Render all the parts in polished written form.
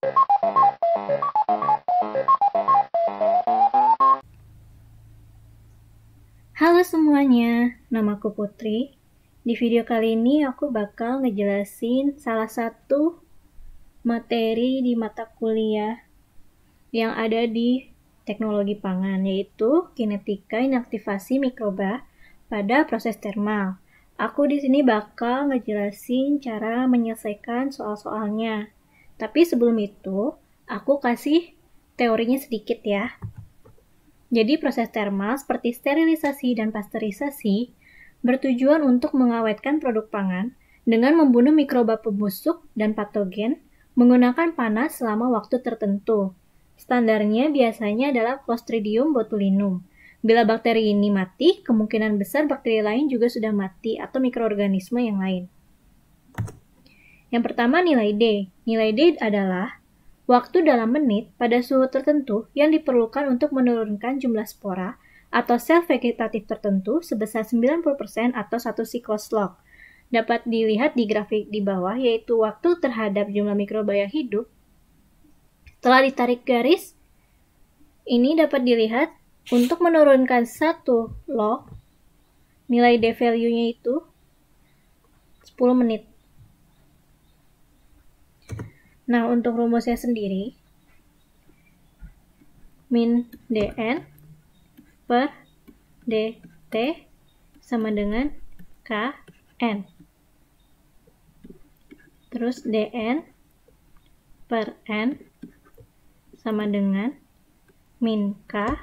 Halo semuanya, namaku Putri. Di video kali ini aku bakal ngejelasin salah satu materi di mata kuliah yang ada di teknologi pangan, yaitu kinetika inaktivasi mikroba pada proses termal. Aku di sini bakal ngejelasin cara menyelesaikan soal-soalnya. Tapi sebelum itu, aku kasih teorinya sedikit ya. Jadi proses termal seperti sterilisasi dan pasteurisasi bertujuan untuk mengawetkan produk pangan dengan membunuh mikroba pembusuk dan patogen menggunakan panas selama waktu tertentu. Standarnya biasanya adalah Clostridium botulinum. Bila bakteri ini mati, kemungkinan besar bakteri lain juga sudah mati atau mikroorganisme yang lain. Yang pertama, nilai D. Nilai D adalah waktu dalam menit pada suhu tertentu yang diperlukan untuk menurunkan jumlah spora atau sel vegetatif tertentu sebesar 90% atau 1 siklus log. Dapat dilihat di grafik di bawah, yaitu waktu terhadap jumlah mikroba yang hidup. Setelah ditarik garis, ini dapat dilihat untuk menurunkan 1 log, nilai D value-nya itu 10 menit. Nah, untuk rumusnya sendiri, min dn per dt sama dengan kn. Terus dn per n sama dengan min k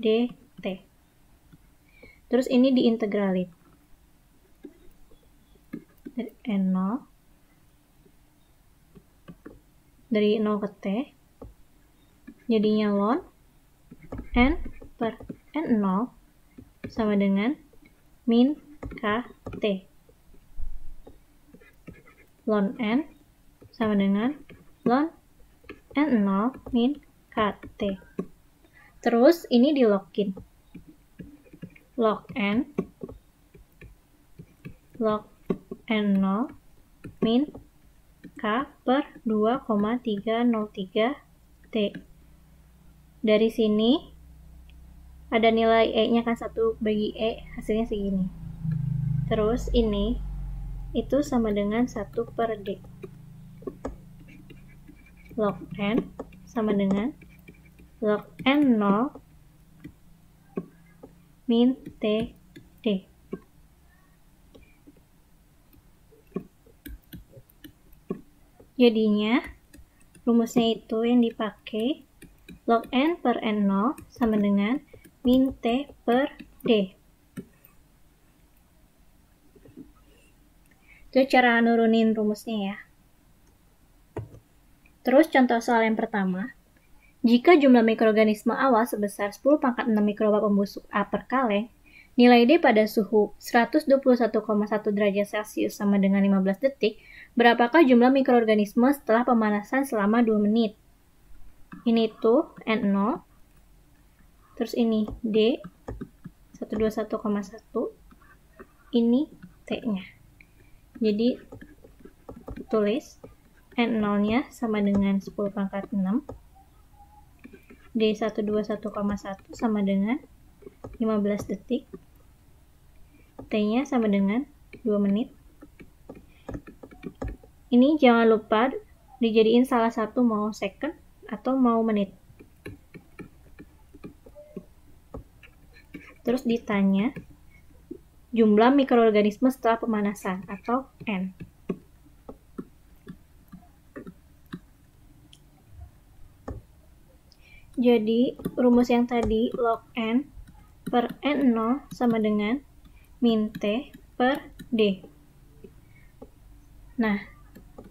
dt. Terus ini diintegralin. Dari n0 dari 0 ke T, jadinya ln N per N0 sama dengan min KT. Ln N sama dengan ln N0 min KT. Terus ini dilogin. Log N log N0 min K per 2,303 T. Dari sini ada nilai E-nya kan 1 bagi E, hasilnya segini. Terus ini itu sama dengan 1 per D. Log N sama dengan log N0 min T D. Jadinya, rumusnya itu yang dipakai log N per N0 sama dengan min T per D. Itu cara nurunin rumusnya ya. Terus contoh soal yang pertama. Jika jumlah mikroorganisme awal sebesar 10 pangkat 6 mikroba pembusuk A per kaleng, nilai D pada suhu 121,1 derajat Celcius sama dengan 15 detik, berapakah jumlah mikroorganisme setelah pemanasan selama 2 menit? Ini tuh N0, terus ini D, 121,1, ini T-nya. Jadi, tulis N0-nya sama dengan 10 pangkat 6, D 121,1 sama dengan 15 detik, T-nya sama dengan 2 menit. Ini jangan lupa dijadiin salah satu mau second atau mau menit. Terus ditanya jumlah mikroorganisme setelah pemanasan atau N. Jadi rumus yang tadi log N per N0 sama dengan min T per D. Nah,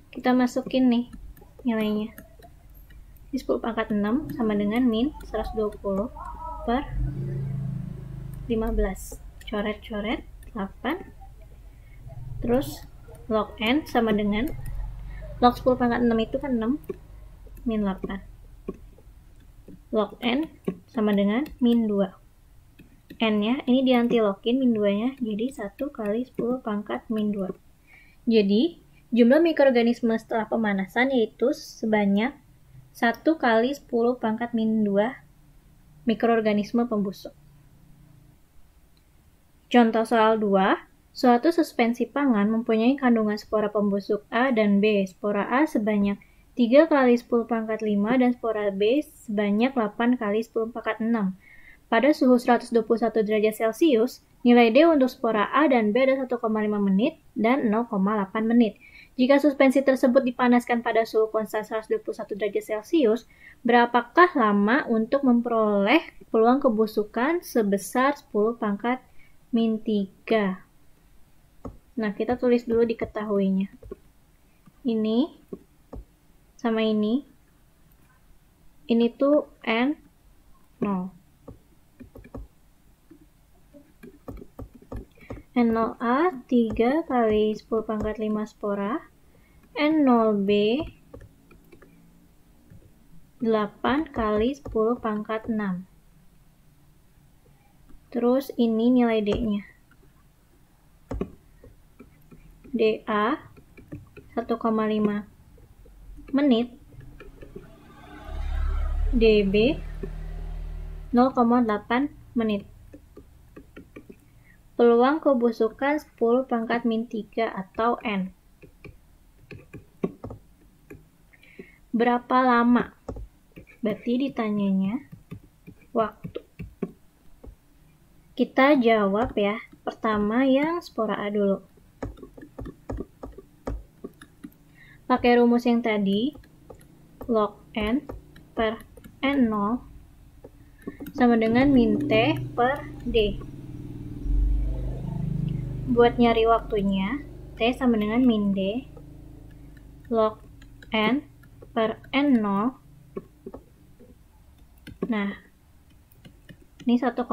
kita masukin nih nilainya. Ini 10 pangkat 6 sama dengan min 120 per 15. Coret-coret 8. Terus log N sama dengan log 10 pangkat 6 itu kan 6 min 8. Log N sama dengan min 2. N-nya ini diantilogin min 2-nya jadi 1 kali 10 pangkat min 2. Jadi jumlah mikroorganisme setelah pemanasan yaitu sebanyak 1 kali 10 pangkat min 2 mikroorganisme pembusuk. Contoh soal 2, suatu suspensi pangan mempunyai kandungan spora pembusuk A dan B. Spora A sebanyak 3 kali 10 pangkat 5 dan spora B sebanyak 8 kali 10 pangkat 6. Pada suhu 121 derajat Celcius, nilai D untuk spora A dan B ada 1,5 menit dan 0,8 menit. Jika suspensi tersebut dipanaskan pada suhu konstan 121 derajat Celcius, berapakah lama untuk memperoleh peluang kebusukan sebesar 10 pangkat min 3? Nah, kita tulis dulu diketahuinya. Ini sama ini tuh N0. N0A 3 kali 10 pangkat 5 spora, N0B 8 kali 10 pangkat 6. Terus ini nilai D-nya. DA 1,5 menit, DB 0,8 menit. Peluang kebusukan 10 pangkat min 3 atau N. Berapa lama? Berarti ditanyanya waktu. Kita jawab ya. Pertama yang spora A dulu. Pakai rumus yang tadi, log N per N0 sama dengan min T per D. Buat nyari waktunya, T sama dengan min D log N per N0. Nah, ini 1,5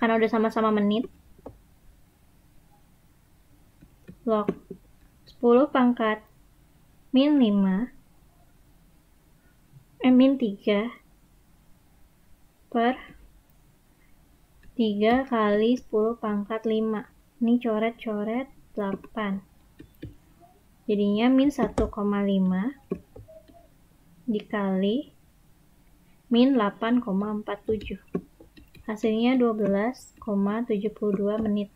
karena udah sama-sama menit. Log 10 pangkat min 5 min 3 per 3 kali 10 pangkat 5. Ini coret-coret 8. Jadinya min 1,5 dikali min 8,47. Hasilnya 12,72 menit.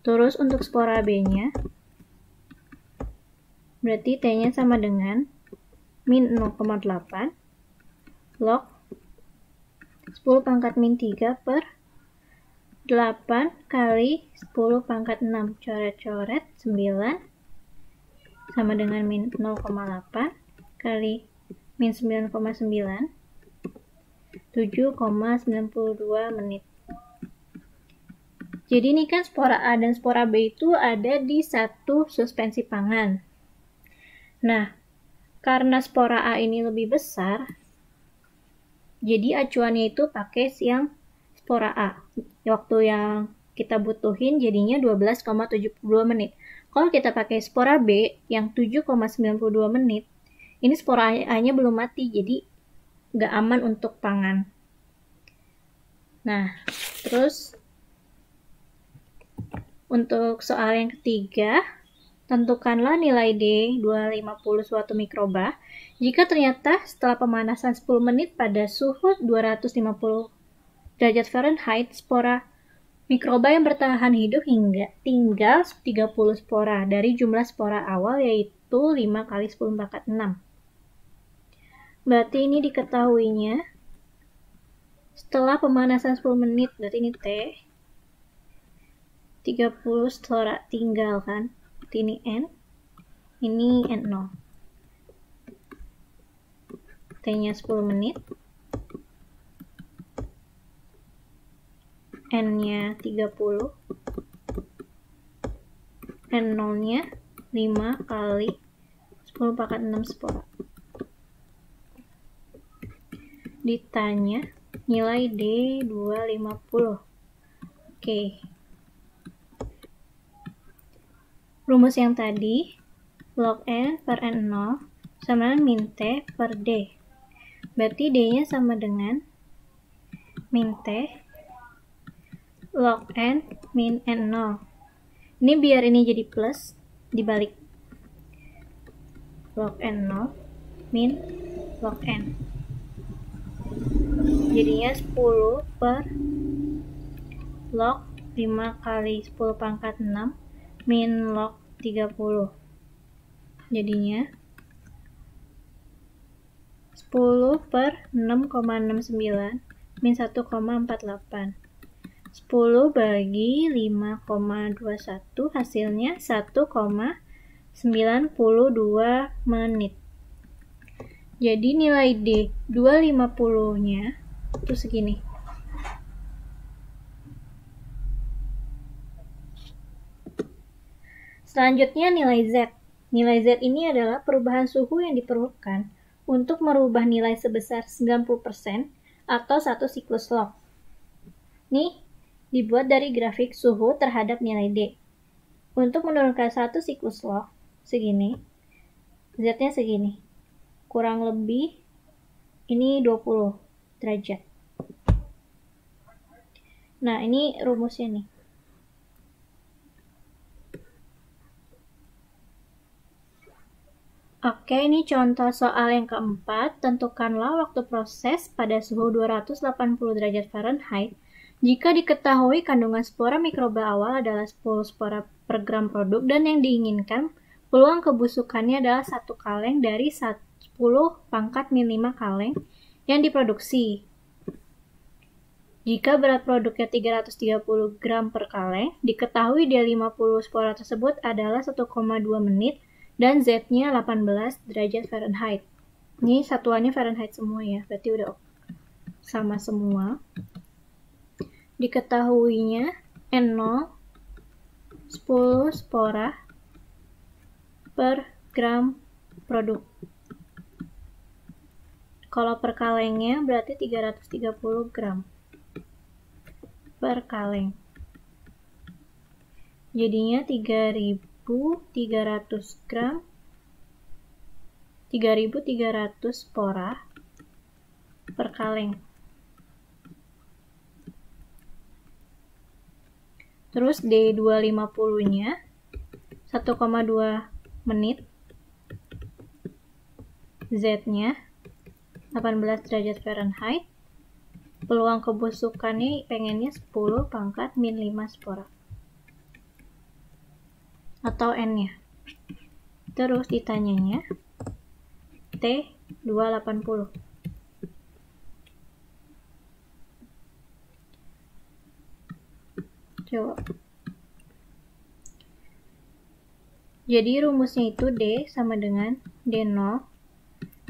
Terus untuk spora B-nya, berarti T-nya sama dengan min 0,8 log 10 pangkat min 3 per 8 kali 10 pangkat 6. Coret-coret 9 sama dengan min 0,8 kali min 9,9, 7,92 menit. Jadi ini kan spora A dan spora B itu ada di satu suspensi pangan. Nah, karena spora A ini lebih besar, jadi acuannya itu pakai yang spora A. Waktu yang kita butuhin jadinya 12,72 menit. Kalau kita pakai spora B yang 7,92 menit, ini spora A-nya belum mati, jadi nggak aman untuk pangan. Nah, terus untuk soal yang ketiga, tentukanlah nilai D250 suatu mikroba jika ternyata setelah pemanasan 10 menit pada suhu 250 derajat Fahrenheit, spora mikroba yang bertahan hidup hingga tinggal 30 spora dari jumlah spora awal, yaitu 5 kali 10 pangkat 6. Berarti ini diketahuinya setelah pemanasan 10 menit, berarti ini T. 30 spora tinggal kan. Ini N. Ini N0. T-nya 10 menit. N-nya 30. N0-nya 5 kali 10 pangkat 6 spora. Ditanya nilai D250. Oke. Rumus yang tadi, log N per N0 sama dengan min T per D. Berarti D-nya sama dengan min T log N min N0. Ini biar ini jadi plus, dibalik. Log N0 min log N. Jadinya 10 per log 5 kali 10 pangkat 6 min log 30. Jadinya 10 per 6,69 min 1,48. 10 bagi 5,21 hasilnya 1,92 menit. Jadi nilai D 250-nya itu segini. Selanjutnya nilai Z. Nilai Z ini adalah perubahan suhu yang diperlukan untuk merubah nilai sebesar 90% atau satu siklus log. Nih, dibuat dari grafik suhu terhadap nilai D. Untuk menurunkan satu siklus log, segini, Z-nya segini. Kurang lebih, ini 20 derajat. Nah, ini rumusnya nih. Oke, ini contoh soal yang keempat. Tentukanlah waktu proses pada suhu 280 derajat Fahrenheit jika diketahui kandungan spora mikroba awal adalah 10 spora per gram produk dan yang diinginkan peluang kebusukannya adalah 1 kaleng dari 10 pangkat min 5 kaleng yang diproduksi. Jika berat produknya 330 gram per kaleng, diketahui D50 spora tersebut adalah 1,2 menit dan Z-nya 18 derajat Fahrenheit. Ini satuannya Fahrenheit semua ya, berarti udah sama semua. Diketahuinya N0 10 spora per gram produk. Kalau per kalengnya berarti 330 gram per kaleng. Jadinya 3.300 gram 3.300 spora per kaleng. Terus D250-nya 1,2 menit. Z-nya 18 derajat Fahrenheit. Peluang kebusukannya pengennya 10 pangkat min 5 spora. Atau N-nya. Terus ditanyanya T280. Coba. Jadi rumusnya itu D sama dengan D0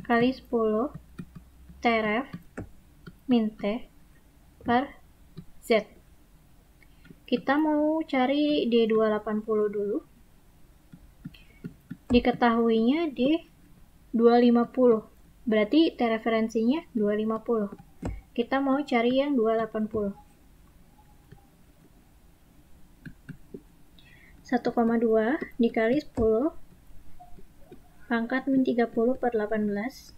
kali 10 Trf min T per Z. Kita mau cari D280 dulu. Diketahuinya D250. Berarti T referensinya 250. Kita mau cari yang 280. 1,2 dikali 10 pangkat min 30 per 18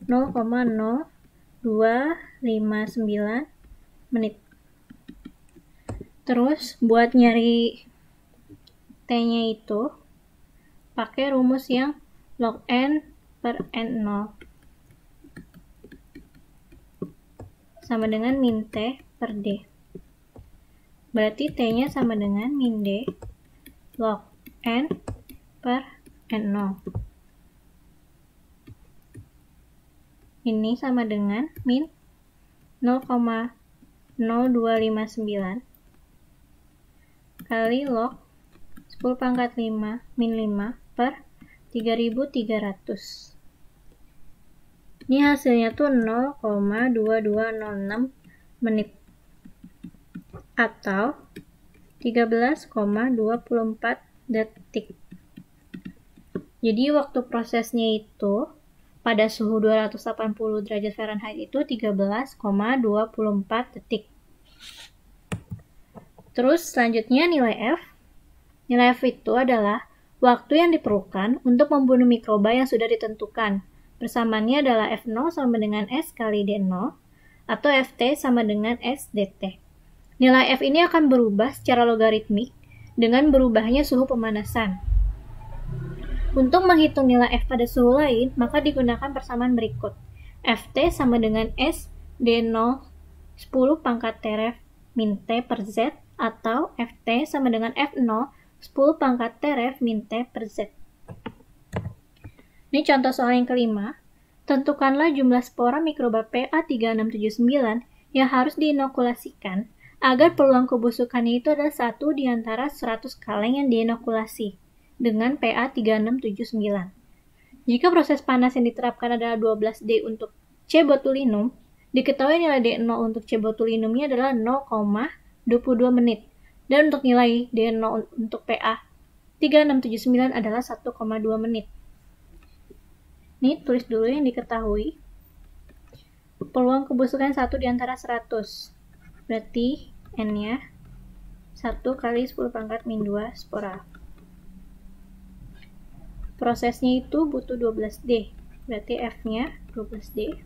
0,0259 menit. Terus buat nyari T-nya itu pakai rumus yang log N per N0 sama dengan min T per D. Berarti T-nya sama dengan min D log N per N0. Ini sama dengan min 0,0259 kali log 10 pangkat 5 min 5 per 3.300. Ini hasilnya tuh 0,2206 menit atau 13,24 detik. Jadi waktu prosesnya itu pada suhu 280 derajat Fahrenheit itu 13,24 detik. Terus selanjutnya nilai F. Nilai F itu adalah waktu yang diperlukan untuk membunuh mikroba yang sudah ditentukan. Persamaannya adalah F0 sama dengan S kali D0 atau Ft sama dengan S dt. Nilai F ini akan berubah secara logaritmik dengan berubahnya suhu pemanasan. Untuk menghitung nilai F pada suhu lain, maka digunakan persamaan berikut. Ft sama dengan S D0 10 pangkat T min T per Z, atau Ft sama dengan F0 10 pangkat T min T per Z. Ini contoh soal yang kelima. Tentukanlah jumlah spora mikroba PA3679 yang harus diinokulasikan agar peluang kebusukannya itu adalah 1 di antara 100 kaleng yang diinokulasi dengan PA3679. Jika proses panas yang diterapkan adalah 12D untuk C botulinum, diketahui nilai D0 untuk C botulinumnya adalah 0,22 menit, dan untuk nilai D0 untuk PA3679 adalah 1,2 menit. Ini tulis dulu yang diketahui. Peluang kebusukan 1 di antara 100. Berarti N-nya 1 kali 10 pangkat min 2 spora. Prosesnya itu butuh 12D. Berarti F-nya 12D.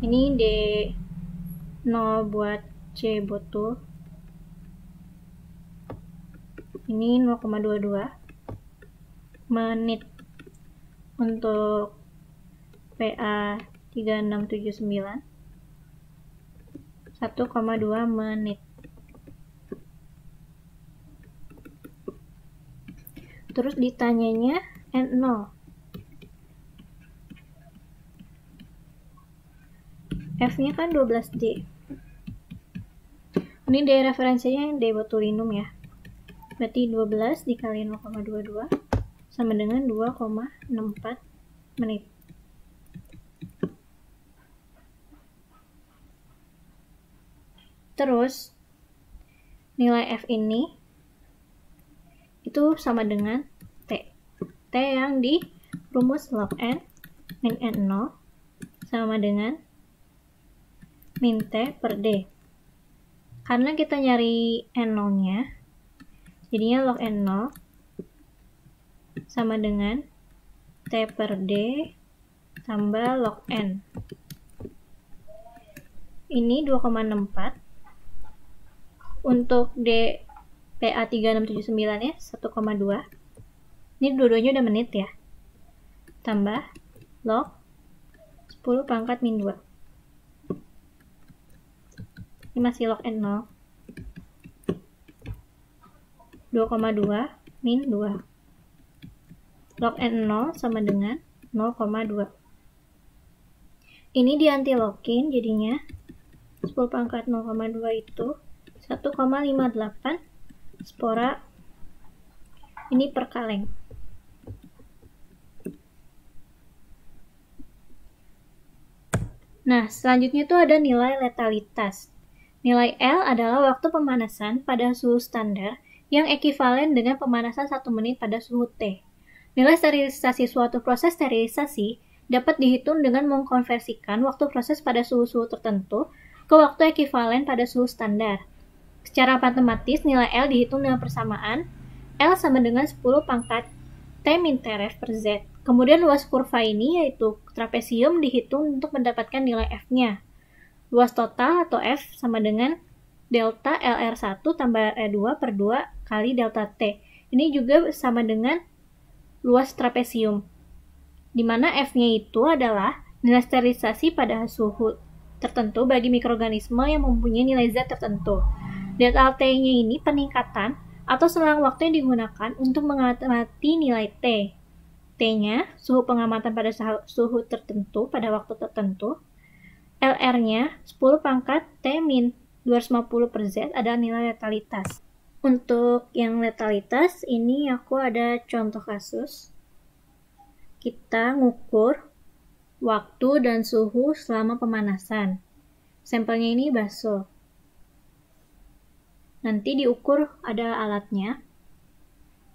Ini D0 buat C botul. Ini 0,22 menit untuk PA3679, 1,2 menit. Terus ditanyanya N0. F-nya kan 12D. Ini D referensinya yang D botulinum ya. Berarti 12 dikali 0,22 sama dengan 2,64 menit. Terus nilai F ini itu sama dengan T. T yang di rumus log N min N0 sama dengan min T per D. Karena kita nyari N0-nya, jadinya log N0 sama dengan T per D tambah log N. Ini 2,64. Untuk D PA3679 ya 1,2. Ini dua-duanya udah menit ya. Tambah log 10 pangkat min 2. Ini masih log N0. 2,2 min 2. Log N0 sama dengan 0,2. Ini diantilogin jadinya 10 pangkat 0,2 itu 1,58 spora ini per kaleng. Nah, selanjutnya itu ada nilai letalitas. Nilai L adalah waktu pemanasan pada suhu standar yang ekivalen dengan pemanasan 1 menit pada suhu T. Nilai sterilisasi suatu proses sterilisasi dapat dihitung dengan mengkonversikan waktu proses pada suhu-suhu tertentu ke waktu ekivalen pada suhu standar. Secara matematis, nilai L dihitung dengan persamaan L sama dengan 10 pangkat T min Tref per Z. Kemudian luas kurva ini, yaitu trapesium, dihitung untuk mendapatkan nilai F-nya. Luas total atau F sama dengan delta LR1 tambah R2 per 2 kali delta T. Ini juga sama dengan luas trapesium, di mana F-nya itu adalah nilai sterilisasi pada suhu tertentu bagi mikroorganisme yang mempunyai nilai Z tertentu. Delta T-nya ini peningkatan atau selang waktu yang digunakan untuk mengamati nilai T. T-nya suhu pengamatan pada suhu tertentu pada waktu tertentu. LR-nya 10 pangkat T min 250 per Z adalah nilai letalitas. Untuk yang letalitas, ini aku ada contoh kasus. Kita ngukur waktu dan suhu selama pemanasan. Sampelnya ini bakso. Nanti diukur, ada alatnya.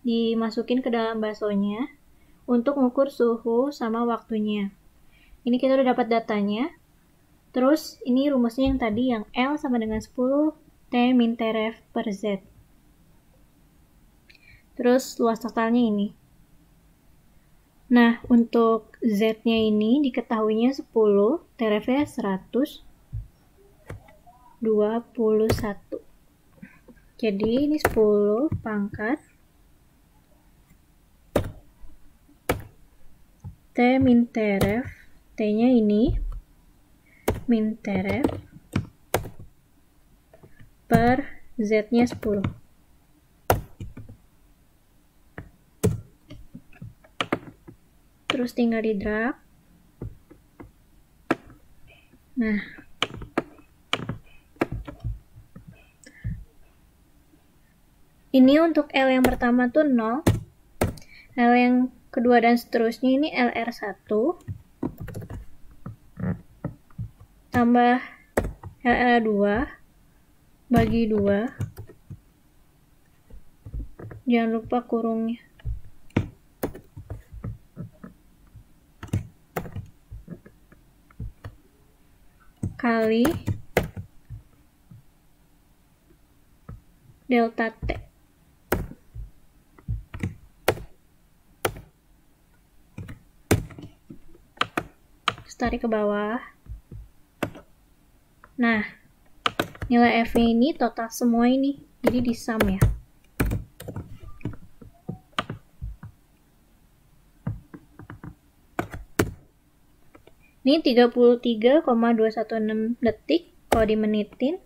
Dimasukin ke dalam baksonya untuk mengukur suhu sama waktunya. Ini kita udah dapat datanya. Terus ini rumusnya yang tadi, yang L sama dengan 10 T min Tref per Z. Terus luas totalnya ini. Nah, untuk Z-nya ini diketahuinya 10, Tref-nya 121. Jadi ini 10 pangkat T min Tref, T-nya ini, min Tref, per Z-nya 10. Terus tinggal di drag. Nah, ini untuk L yang pertama tuh 0, L yang kedua dan seterusnya ini LR1, tambah LR2, bagi 2, jangan lupa kurungnya, kali delta T. Tarik ke bawah. Nah, nilai F ini total semua ini, jadi di sum ya. Ini 33,216 detik, kalau dimenitin,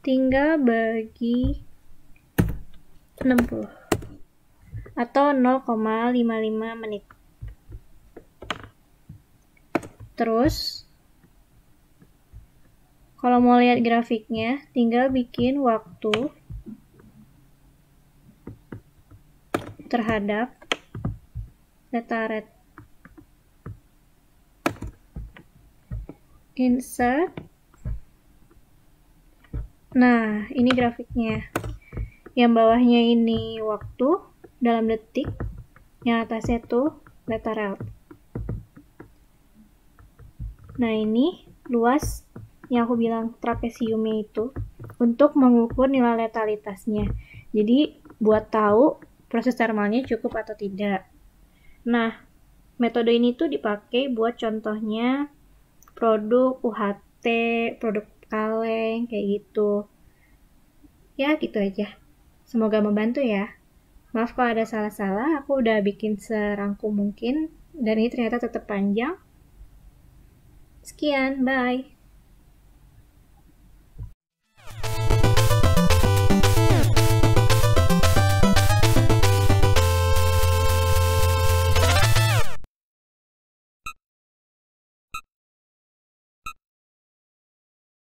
tinggal bagi 60, atau 0,55 menit. Terus, kalau mau lihat grafiknya, tinggal bikin waktu terhadap data rate. Insert. Nah, ini grafiknya. Yang bawahnya ini waktu dalam detik, yang atasnya tuh data rate. Nah, ini luas yang aku bilang trapesiumnya itu untuk mengukur nilai letalitasnya. Jadi, buat tahu proses termalnya cukup atau tidak. Nah, metode ini tuh dipakai buat contohnya produk UHT, produk kaleng, kayak gitu. Ya, gitu aja. Semoga membantu ya. Maaf kalau ada salah-salah, aku udah bikin serangkum mungkin, dan ini ternyata tetap panjang. Sekian, bye.